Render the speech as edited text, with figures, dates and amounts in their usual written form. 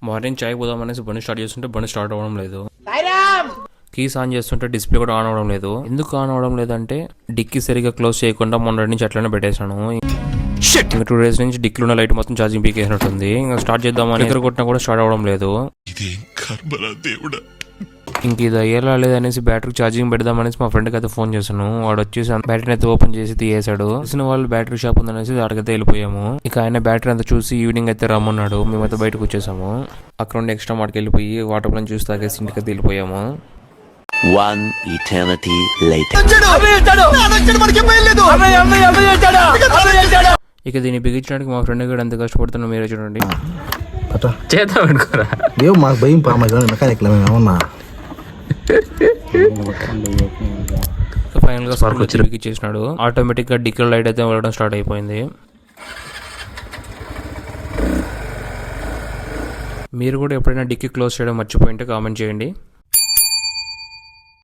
Morning చాయ్ పోదాం అనేసి బండి స్టార్ట్ చేస్తుంటే బండి స్టార్ట్ అవ్వడం లేదు. కీస్ ఆన్ చేస్తుంటే డిస్ప్లే కూడా ఆన్ అవ్వడం లేదు. ఎందుకు ఆన్ అవ్వడం లేదంటే డిక్కీ సరిగా క్లోజ్ చేయకుండా మొన్న నుంచి అట్లనే పెట్టేశాను. ఇంకా 2 days నుంచి డిక్కీలో ఉన్న లైట్ మొత్తం ఛార్జింగ్ పీకేసినట్టుంది. ఇంకా స్టార్ట్ చేద్దామని దగ్గర కొట్టినా కూడా స్టార్ట్ అవ్వడం లేదు. ఇంక ఇది అయ్యేలా లేదనేసి బ్యాటరీ ఛార్జింగ్ పెడదామనేసి మా ఫ్రెండ్కి అయితే ఫోన్ చేశాను. వాడు వచ్చేసి బ్యాటరీని అయితే ఓపెన్ చేసి తీయేశాడు. తెలిసిన వాళ్ళు బ్యాటరీ షాప్ ఉందనేసి అక్కడికైతే వెళ్ళిపోయాము. ఇక ఆయన బ్యాటరీ అంతా చూసి ఈవినింగ్ అయితే రమ్మన్నాడు. మేమైతే బయటకు వచ్చేసాము. అక్కడ నుండి ఎక్స్ట్రా మార్ట్కి వెళ్ళిపోయి వాటర్ ప్లాన్ జ్యూస్ తాగేసి ఇంటికి వెళ్ళిపోయాము. One eternity later. ఇక దీన్ని బిగించడానికి మా ఫ్రెండ్ కూడా ఎంత కష్టపడుతున్నా మీరే చూడండి. చేత పెట్టుకోరా మాకు భయం మెకానిక్ ఏమన్నా. ఫైనల్ గా స్పార్క్ వచ్చి బిగించేసినాడు. ఆటోమేటిక్ గా డిక్కీ లైట్ అయితే వెళ్ళడం స్టార్ట్ అయిపోయింది. మీరు కూడా ఎప్పుడైనా డిక్కీ క్లోజ్ చేయడం మర్చిపోయింటే కామెంట్ చేయండి.